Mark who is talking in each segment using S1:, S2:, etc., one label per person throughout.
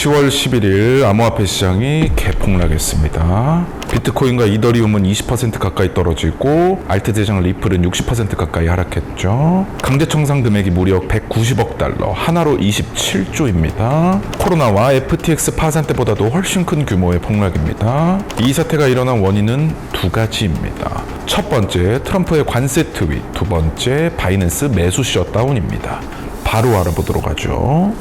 S1: 10월 11일 암호화폐 시장이 개폭락했습니다. 비트코인과 이더리움은 20% 가까이 떨어지고 알트 대장 리플은 60% 가까이 하락했죠. 강제 청산 금액이 무려 190억 달러, 하나로 27조입니다. 코로나와 FTX 파산 때보다도 훨씬 큰 규모의 폭락입니다. 이 사태가 일어난 원인은 두 가지입니다. 첫 번째, 트럼프의 관세 트윗, 두 번째, 바이낸스 매수 셧다운입니다. 바로 알아보도록 하죠.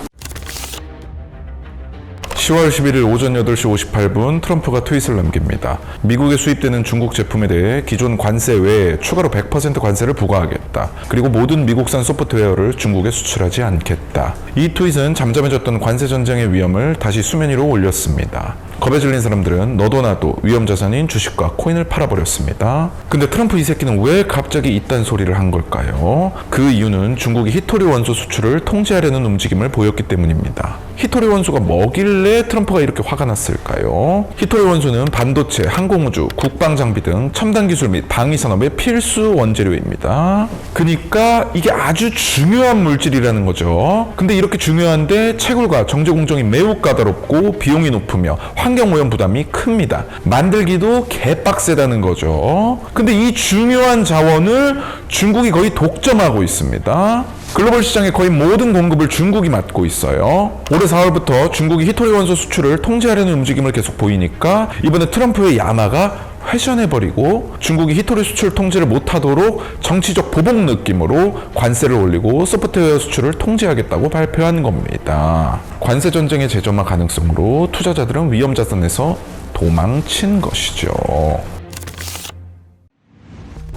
S1: 10월 11일 오전 8시 58분 트럼프가 트윗을 남깁니다. 미국에 수입되는 중국 제품에 대해 기존 관세 외에 추가로 100% 관세를 부과하겠다. 그리고 모든 미국산 소프트웨어를 중국에 수출하지 않겠다. 이 트윗은 잠잠해졌던 관세 전쟁의 위험을 다시 수면 위로 올렸습니다. 겁에 질린 사람들은 너도 나도 위험자산인 주식과 코인을 팔아버렸습니다. 근데 트럼프 이 새끼는 왜 갑자기 이딴 소리를 한 걸까요? 그 이유는 중국이 히토리 원소 수출을 통제하려는 움직임을 보였기 때문입니다. 히토리 원소가 뭐길래 트럼프가 이렇게 화가 났을까요? 히토리 원소는 반도체, 항공우주, 국방장비 등 첨단 기술 및 방위산업의 필수 원재료입니다. 그러니까 이게 아주 중요한 물질이라는 거죠. 근데 이렇게 중요한데 채굴과 정제 공정이 매우 까다롭고 비용이 높으며 환경오염 부담이 큽니다. 만들기도 개빡세다는 거죠. 근데 이 중요한 자원을 중국이 거의 독점하고 있습니다. 글로벌 시장의 거의 모든 공급을 중국이 맡고 있어요. 올해 4월부터 중국이 히토리 원소 수출을 통제하려는 움직임을 계속 보이니까 이번에 트럼프의 야마가 회전해버리고 중국이 히토리 수출 통제를 못하도록 정치적 보복 느낌으로 관세를 올리고 소프트웨어 수출을 통제하겠다고 발표한 겁니다. 관세 전쟁의 재점화 가능성으로 투자자들은 위험자산에서 도망친 것이죠.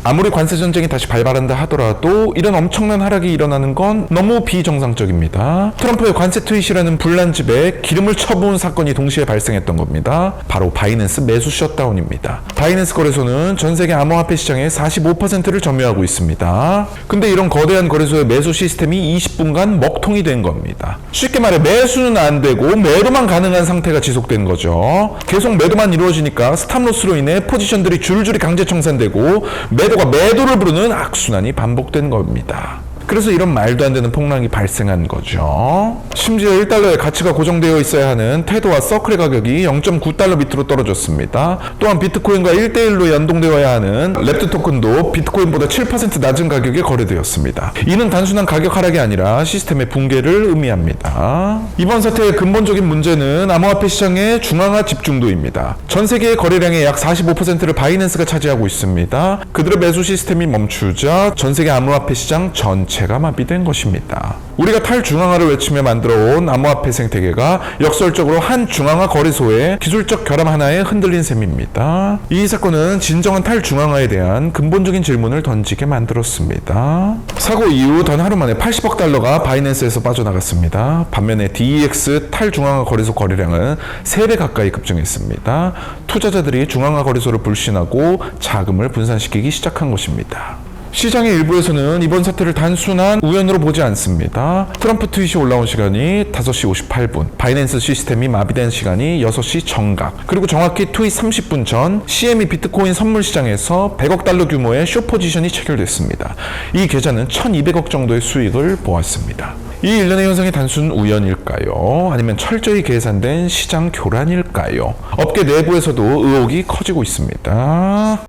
S1: 아무리 관세 전쟁이 다시 발발한다 하더라도 이런 엄청난 하락이 일어나는 건 너무 비정상적입니다. 트럼프의 관세 트윗이라는 불난집에 기름을 쳐부은 사건이 동시에 발생했던 겁니다. 바로 바이낸스 매수 셧다운입니다. 바이낸스 거래소는 전 세계 암호화폐 시장의 45%를 점유하고 있습니다. 근데 이런 거대한 거래소의 매수 시스템이 20분간 먹통이 된 겁니다. 쉽게 말해 매수는 안 되고 매도만 가능한 상태가 지속된 거죠. 계속 매도만 이루어지니까 스탑로스로 인해 포지션들이 줄줄이 강제 청산되고 매도가 매도를 부르는 악순환이 반복된 겁니다. 그래서 이런 말도 안 되는 폭락이 발생한 거죠. 심지어 1달러의 가치가 고정되어 있어야 하는 테더와 서클의 가격이 0.9달러 밑으로 떨어졌습니다. 또한 비트코인과 1대1로 연동되어야 하는 랩트 토큰도 비트코인보다 7% 낮은 가격에 거래되었습니다. 이는 단순한 가격 하락이 아니라 시스템의 붕괴를 의미합니다. 이번 사태의 근본적인 문제는 암호화폐 시장의 중앙화 집중도입니다. 전 세계의 거래량의 약 45%를 바이낸스가 차지하고 있습니다. 그들의 매수 시스템이 멈추자 전 세계 암호화폐 시장 전체가 마비된 것입니다. 우리가 탈중앙화를 외치며 만들어온 암호화폐 생태계가 역설적으로 한 중앙화 거래소의 기술적 결함 하나에 흔들린 셈입니다. 이 사건은 진정한 탈중앙화에 대한 근본적인 질문을 던지게 만들었습니다. 사고 이후 단 하루 만에 80억 달러가 바이낸스에서 빠져나갔습니다. 반면에 DEX 탈중앙화 거래소 거래량은 3배 가까이 급증했습니다. 투자자들이 중앙화 거래소를 불신하고 자금을 분산시키기 시작한 것입니다. 시장의 일부에서는 이번 사태를 단순한 우연으로 보지 않습니다. 트럼프 트윗이 올라온 시간이 5시 58분, 바이낸스 시스템이 마비된 시간이 6시 정각, 그리고 정확히 트윗 30분 전 CME 비트코인 선물 시장에서 100억 달러 규모의 숏 포지션이 체결됐습니다. 이 계좌는 1200억 정도의 수익을 보았습니다. 이 일련의 현상이 단순 우연일까요? 아니면 철저히 계산된 시장 교란일까요? 업계 내부에서도 의혹이 커지고 있습니다.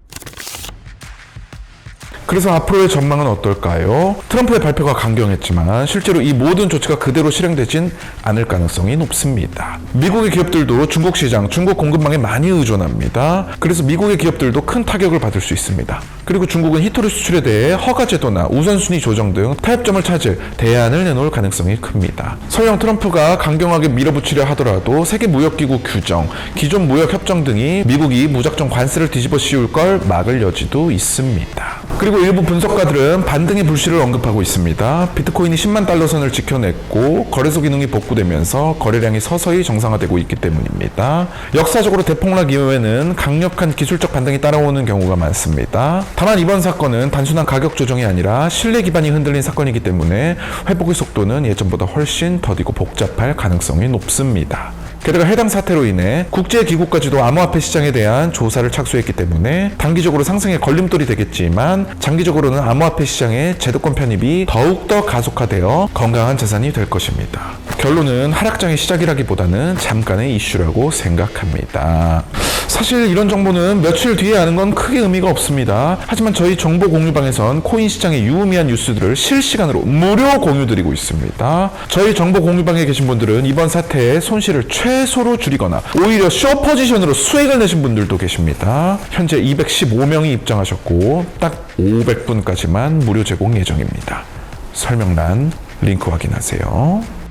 S1: 그래서 앞으로의 전망은 어떨까요? 트럼프의 발표가 강경했지만 실제로 이 모든 조치가 그대로 실행되진 않을 가능성이 높습니다. 미국의 기업들도 중국 시장, 중국 공급망에 많이 의존합니다. 그래서 미국의 기업들도 큰 타격을 받을 수 있습니다. 그리고 중국은 히토리 수출에 대해 허가제도나 우선순위 조정 등 타협점을 찾을 대안을 내놓을 가능성이 큽니다. 설령 트럼프가 강경하게 밀어붙이려 하더라도 세계무역기구 규정, 기존 무역협정 등이 미국이 무작정 관세를 뒤집어 씌울 걸 막을 여지도 있습니다. 그리고 일부 분석가들은 반등의 불씨를 언급하고 있습니다. 비트코인이 10만 달러 선을 지켜냈고 거래소 기능이 복구되면서 거래량이 서서히 정상화되고 있기 때문입니다. 역사적으로 대폭락 이후에는 강력한 기술적 반등이 따라오는 경우가 많습니다. 다만 이번 사건은 단순한 가격 조정이 아니라 신뢰 기반이 흔들린 사건이기 때문에 회복의 속도는 예전보다 훨씬 더디고 복잡할 가능성이 높습니다. 게다가 해당 사태로 인해 국제기구까지도 암호화폐 시장에 대한 조사를 착수했기 때문에 단기적으로 상승에 걸림돌이 되겠지만 장기적으로는 암호화폐 시장의 제도권 편입이 더욱더 가속화되어 건강한 자산이 될 것입니다. 결론은 하락장의 시작이라기보다는 잠깐의 이슈라고 생각합니다. 사실 이런 정보는 며칠 뒤에 아는 건 크게 의미가 없습니다. 하지만 저희 정보 공유방에선 코인 시장의 유의미한 뉴스들을 실시간으로 무료 공유드리고 있습니다. 저희 정보 공유방에 계신 분들은 이번 사태에 손실을 최소로 줄이거나 오히려 쇼 포지션으로 수익을 내신 분들도 계십니다. 현재 215명이 입장하셨고 딱 500분까지만 무료 제공 예정입니다. 설명란 링크 확인하세요.